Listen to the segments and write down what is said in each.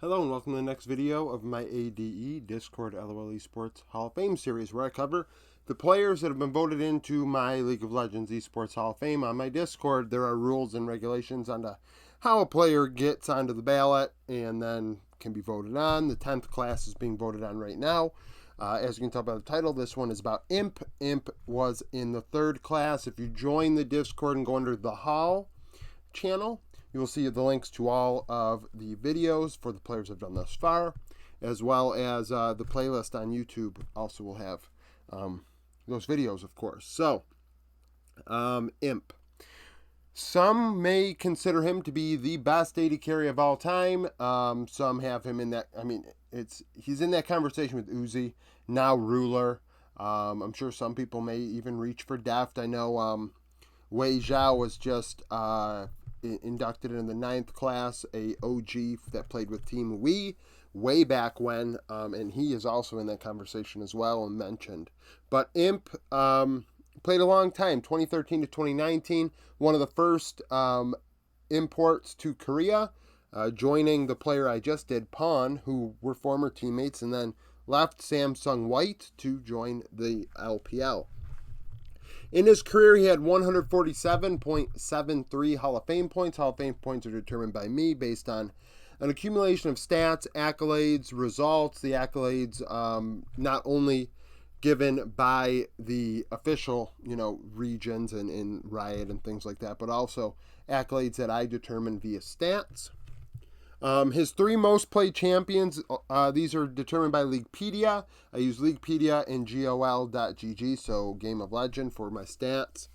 Hello and welcome to the next video of my ADE, Discord LOL Esports Hall of Fame series, where I cover the players that have been voted into my League of Legends Esports Hall of Fame. On my Discord, there are rules and regulations on how a player gets onto the ballot and then can be voted on. The 10th class is being voted on right now. As you can tell by the title, this one is about Imp. Imp was in the 3rd class. If you join the Discord and go under the Hall channel, you will see the links to all of the videos for the players I've done thus far, as well as the playlist on YouTube also will have those videos, of course. So, Imp. Some may consider him to be the best AD carry of all time. Some have him in that, he's in that conversation with Uzi, now Ruler. I'm sure some people may even reach for Deft. I know Wei Zhao was just inducted in the 9th class, a OG that played with Team Wii way back when, and he is also in that conversation as well and mentioned. But Imp played a long time, 2013 to 2019, one of the first imports to Korea, joining the player I just did, Pawn, who were former teammates, and then left Samsung White to join the LPL. In his career, he had 147.73 Hall of Fame points. Hall of Fame points are determined by me based on an accumulation of stats, accolades, results. The accolades not only given by the official, regions and in Riot and things like that, but also accolades that I determine via stats. His 3 most played champions, these are determined by Leaguepedia. I use Leaguepedia and GOL.GG, so Game of Legend, for my stats.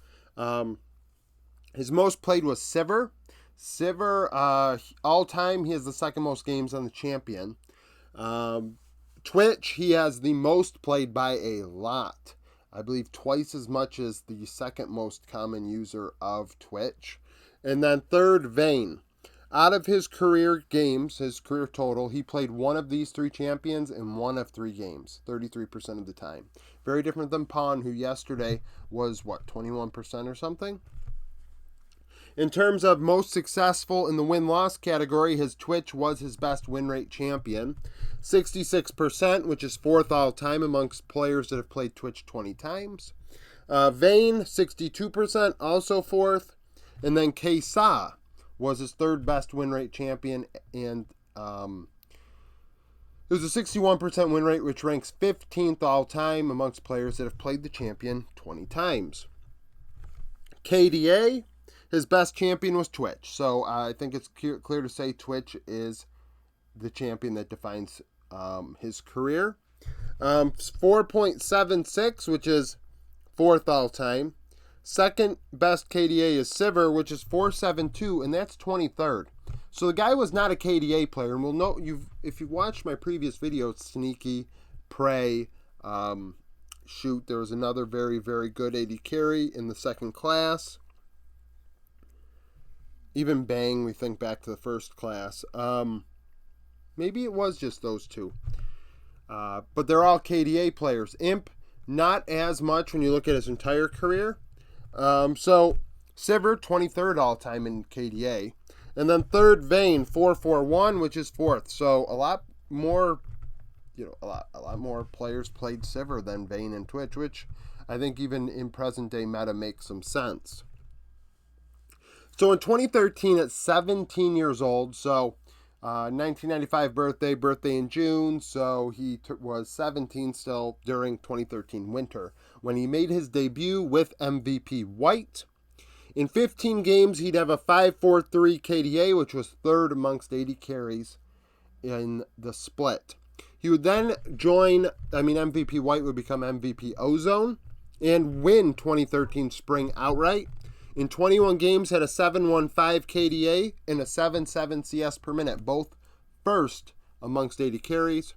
His most played was Sivir. Sivir, all time, he has the 2nd most games on the champion. Twitch, he has the most played by a lot. I believe twice as much as the 2nd most common user of Twitch. And then 3rd, Vayne. Out of his career games, his career total, he played one of these 3 champions in 1 of 3 games, 33% of the time. Very different than Pawn, who yesterday was, 21% or something? In terms of most successful in the win-loss category, his Twitch was his best win rate champion. 66%, which is 4th all-time amongst players that have played Twitch 20 times. Vayne, 62%, also 4th. And then Kesa was his 3rd best win rate champion, and it was a 61% win rate, which ranks 15th all time amongst players that have played the champion 20 times. KDA, his best champion was Twitch, so I think it's clear to say Twitch is the champion that defines his career. 4.76, which is 4th all time. 2nd best KDA is Sivir, which is 4.72, and that's 23rd. So the guy was not a KDA player, and we'll note if you watched my previous videos, Sneaky, Prey, Shoot, there was another very, very good AD carry in the 2nd class. Even Bang, we think back to the 1st class. Maybe it was just those 2. But they're all KDA players. Imp, not as much when you look at his entire career. So Sivir, 23rd all-time in KDA. And then 3rd, Vayne, 441, which is 4th. So a lot more, a lot more players played Sivir than Vayne and Twitch, which I think even in present-day meta makes some sense. So in 2013, at 17 years old, so 1995 birthday in June, so he was 17 still during 2013 winter when he made his debut with MVP White. In 15 games, he'd have a 5.43 KDA, which was 3rd amongst AD carries in the split. He would then MVP White would become MVP Ozone and win 2013 spring outright. In 21 games, had a 7.15 KDA and a 7.7 CS per minute, both 1st amongst AD carries.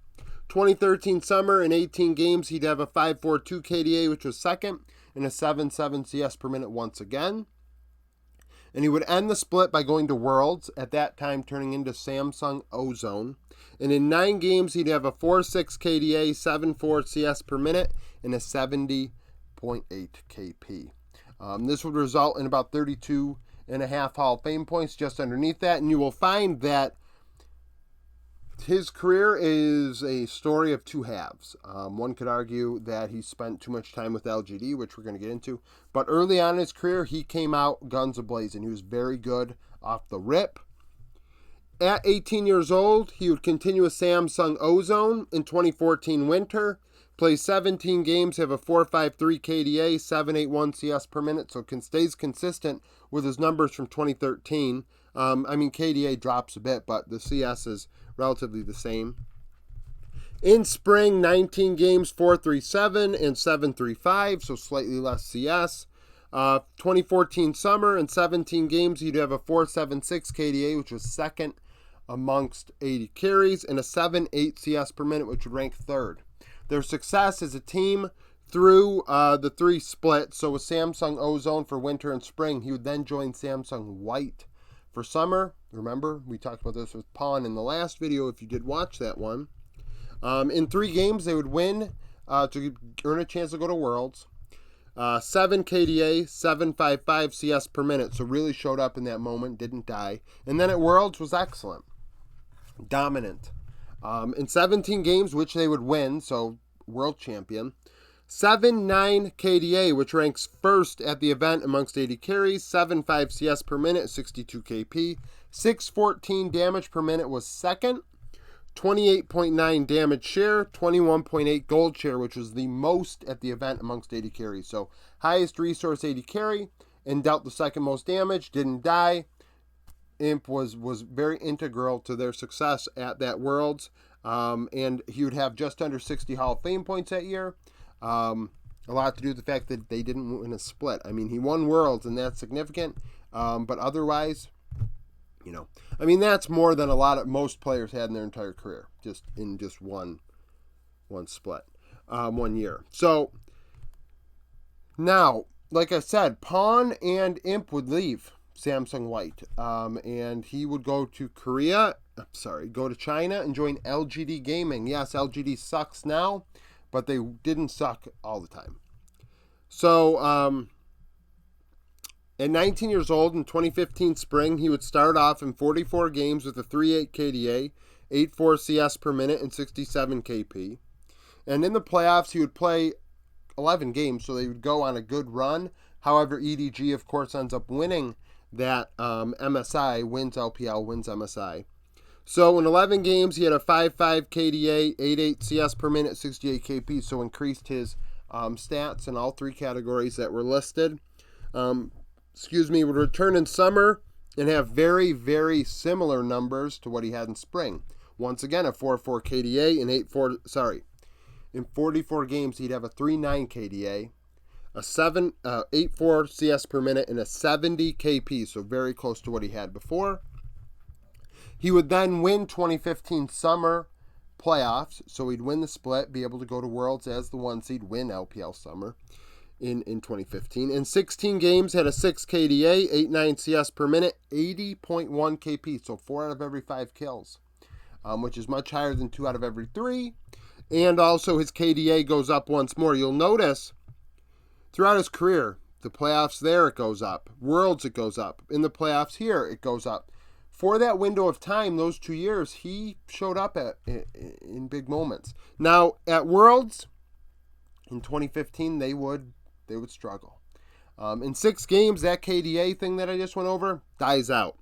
2013 summer, in 18 games, he'd have a 5.42 KDA, which was 2nd, and a 7.7 CS per minute once again. And he would end the split by going to Worlds, at that time turning into Samsung Ozone. And in 9 games, he'd have a 4.6 KDA, 7.4 CS per minute, and a 70.8 KP. This would result in about 32.5 Hall of Fame points just underneath that. And you will find that his career is a story of two halves. One could argue that he spent too much time with LGD, which we're going to get into. But early on in his career, he came out guns a-blazing. He was very good off the rip. At 18 years old, he would continue with Samsung Ozone in 2014 winter. Plays 17 games, have a 4.53 KDA, 7.81 CS per minute, so stays consistent with his numbers from 2013. KDA drops a bit, but the CS is relatively the same. In spring, 19 games, 4.37 and 7.35, so slightly less CS. 2014 summer, in 17 games, he'd have a 4.76 KDA, which was second amongst AD carries, and a 7.8 CS per minute, which would rank third. Their success as a team through the three splits, so with Samsung Ozone for winter and spring, he would then join Samsung White for summer. Remember, we talked about this with Pawn in the last video, if you did watch that one. In 3 games, they would win to earn a chance to go to Worlds. 7 KDA, 7.55 CS per minute, so really showed up in that moment, didn't die. And then at Worlds was excellent. Dominant. In 17 games, which they would win, so world champion. 7.9 KDA, which ranks first at the event amongst AD carries. 7.5 CS per minute, 62 KP. 6.14 damage per minute was second. 28.9 damage share, 21.8 gold share, which was the most at the event amongst AD carries. So highest resource AD carry and dealt the second most damage, didn't die. Imp was very integral to their success at that Worlds, and he would have just under 60 Hall of Fame points that year. A lot to do with the fact that they didn't win a split. I mean, he won Worlds, and that's significant, but otherwise, that's more than most players had in their entire career, just in one split, 1 year. So now, like I said, Pawn and Imp would leave Samsung White, and he would go to China and join LGD Gaming. Yes, LGD sucks now, but they didn't suck all the time. So, at 19 years old in 2015 spring, he would start off in 44 games with a 3.8 KDA, 8.4 CS per minute, and 67 KP. And in the playoffs, he would play 11 games, so they would go on a good run. However, EDG, of course, ends up winning that MSI, wins LPL, wins MSI. So in 11 games, he had a 5.5 KDA, 8.8 CS per minute, 68 KP, so increased his stats in all 3 categories that were listed. Would return in summer and have very, very similar numbers to what he had in spring. Once again, a 4.4 KDA and 8.4, in 44 games, he'd have a 3.9 KDA, a 8.4 CS per minute, and a 70 KP, so very close to what he had before. He would then win 2015 summer playoffs, so he'd win the split, be able to go to Worlds as the 1 seed, win LPL summer in 2015. In 16 games, had a 6 KDA, 8.9 CS per minute, 80.1 KP, so 4 out of every 5 kills, which is much higher than 2 out of every 3. And also his KDA goes up once more. You'll notice throughout his career, the playoffs there, it goes up. Worlds, it goes up. In the playoffs here, it goes up. For that window of time, those 2 years, he showed up in big moments. Now, at Worlds, in 2015, they would struggle. In 6 games, that KDA thing that I just went over dies out.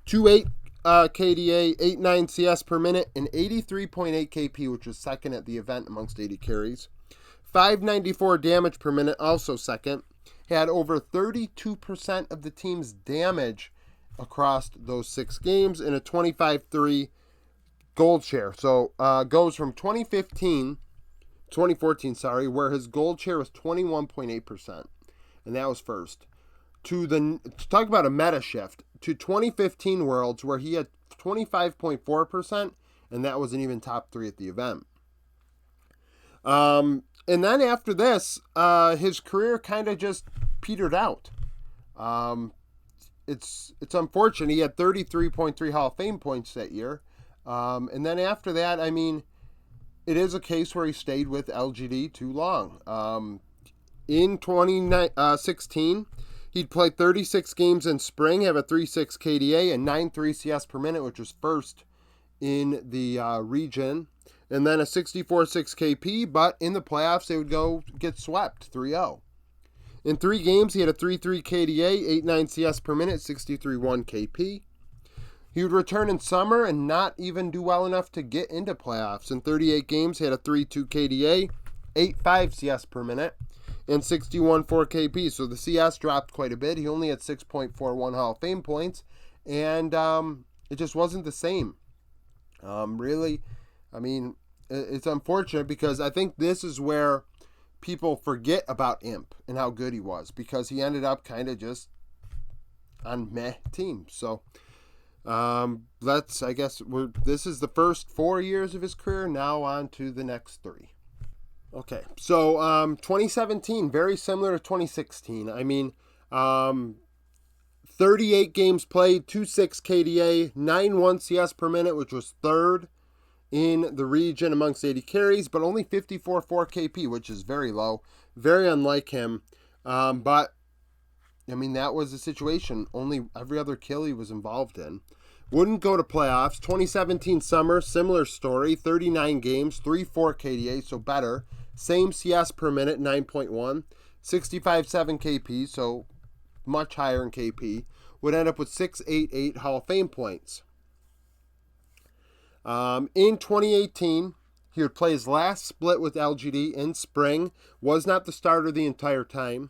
2.8 KDA, 8.9 CS per minute, and 83.8 KP, which was second at the event amongst AD carries. 594 damage per minute, also second. Had over 32% of the team's damage across those 6 games, and a 25.3 gold share. So goes from 2014, where his gold share was 21.8%, and that was first. To talk about a meta shift, to 2015 Worlds, where he had 25.4%, and that wasn't even top 3 at the event. And then after this, his career kind of just petered out. It's unfortunate. He had 33.3 Hall of Fame points that year. And then after that, it is a case where he stayed with LGD too long. In 2016, he'd play 36 games in spring, have a 3.6 KDA and 9.3 CS per minute, which was first in the region, and then a 64.6 KP, but in the playoffs they would go get swept 3-0. In 3 games, he had a 3.3 KDA, 8.9 CS per minute, 63.1 KP. He would return in summer and not even do well enough to get into playoffs. In 38 games, he had a 3.2 KDA, 8.5 CS per minute, and 61.4 KP. So the CS dropped quite a bit. He only had 6.41 Hall of Fame points, and it just wasn't the same. Really, I mean, it's unfortunate because I think this is where people forget about Imp and how good he was, because he ended up kind of just on meh teams. So this is the first 4 years of his career. Now on to the next 3. Okay, so 2017, very similar to 2016. I mean, 38 games played, 2.6 KDA, 9.1 CS per minute, which was 3rd in the region amongst 80 carries, but only 54.4 KP, which is very low, very unlike him. But, I mean, that was the situation. Only every other kill he was involved in. Wouldn't go to playoffs. 2017 summer, similar story, 39 games, 3.4 KDA, so better. Same CS per minute, 9.1, 65.7 KP, so much higher in KP. Would end up with 6.88 Hall of Fame points. In 2018, he would play his last split with LGD in spring. Was not the starter the entire time.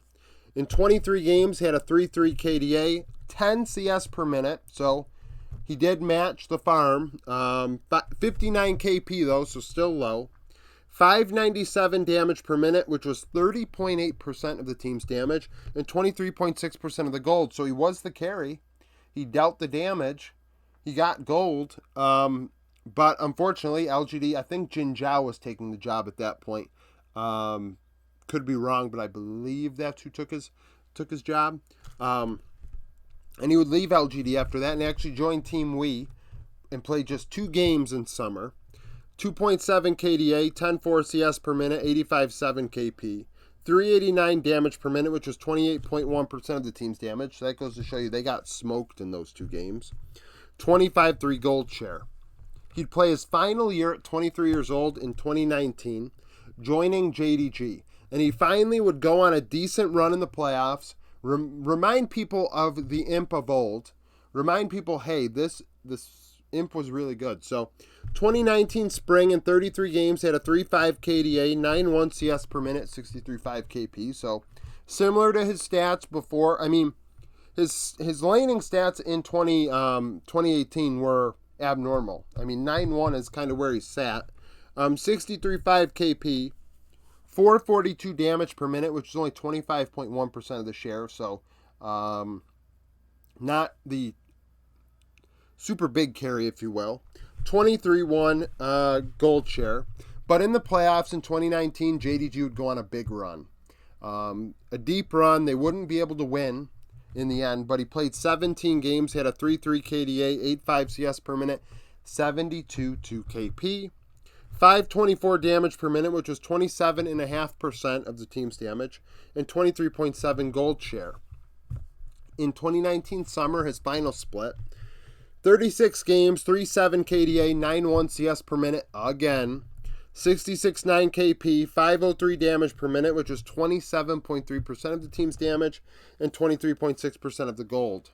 In 23 games, he had a 3.3 KDA, 10 CS per minute. So he did match the farm. 59 KP though, so still low. 597 damage per minute, which was 30.8% of the team's damage, and 23.6% of the gold. So he was the carry. He dealt the damage. He got gold. But unfortunately, LGD, I think Jin Zhao was taking the job at that point. Could be wrong, but I believe that's who took his job. And he would leave LGD after that and actually join Team Wii and play just 2 games in summer. 2.7 KDA, 10.4 CS per minute, 85.7 KP. 389 damage per minute, which was 28.1% of the team's damage. So that goes to show you they got smoked in those 2 games. 25.3 gold share. He'd play his final year at 23 years old in 2019, joining JDG. And he finally would go on a decent run in the playoffs, remind people of the Imp of old, remind people, hey, this Imp was really good. So 2019 spring, in 33 games, he had a 3.5 KDA, 9.1 CS per minute, 63.5 KP. So similar to his stats before. I mean, his laning stats in 2018 were abnormal. I mean, 9.1 is kind of where he sat. 63.5 KP, 442 damage per minute, which is only 25.1% of the share. So not the super big carry, if you will. 23.1 gold share. But in the playoffs in 2019, JDG would go on a big run. A deep run. They wouldn't be able to win in the end, but he played 17 games, had a 3.3 KDA, 8.5 CS per minute, 72.2 KP. 524 damage per minute, which was 27.5% of the team's damage, and 23.7 gold share. In 2019 summer, his final split, 36 games, 3.7 KDA, 9.1 CS per minute, again, 66.9 KP, 503 damage per minute, which was 27.3% of the team's damage, and 23.6% of the gold.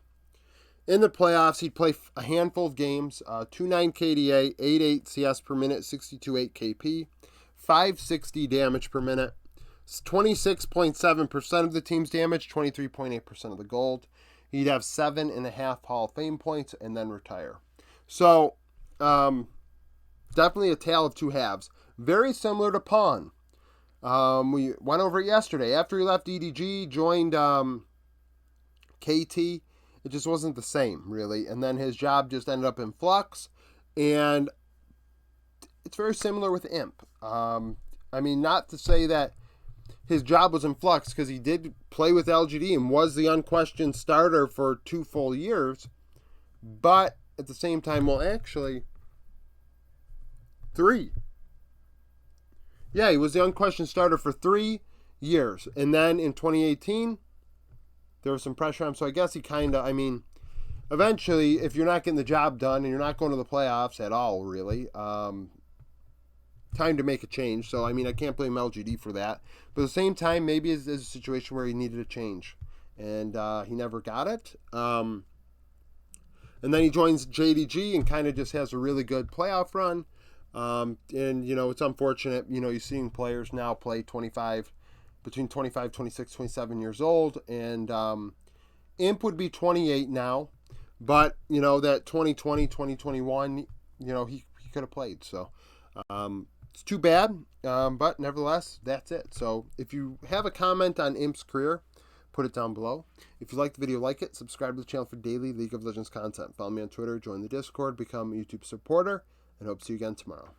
In the playoffs, he'd play a handful of games, 2.9 KDA, 8.8 CS per minute, 62.8 KP, 560 damage per minute, 26.7% of the team's damage, 23.8% of the gold. He'd have 7.5 Hall of Fame points and then retire. So, definitely a tale of 2 halves. Very similar to Pawn. We went over it yesterday. After he left EDG, joined KT, it just wasn't the same, really. And then his job just ended up in flux. And it's very similar with Imp. I mean, not to say that his job was in flux, because he did play with LGD and was the unquestioned starter for 2 full years. But at the same time, well, actually, 3. Yeah, he was the unquestioned starter for 3 years. And then in 2018, there was some pressure on him. So I guess he kind of, I mean, eventually, if you're not getting the job done and you're not going to the playoffs at all, really, time to make a change. So, I mean, I can't blame LGD for that. But at the same time, maybe it's a situation where he needed a change. And he never got it. And then he joins JDG and kind of just has a really good playoff run. And, you know, it's unfortunate. You know, you're seeing players now play between 25, 26, 27 years old. And Imp would be 28 now. But, you know, that 2020, 2021, you know, he could have played. So, it's too bad, but nevertheless, that's it. So if you have a comment on Imp's career, put it down below. If you like the video, like it. Subscribe to the channel for daily League of Legends content. Follow me on Twitter, join the Discord, become a YouTube supporter, and hope to see you again tomorrow.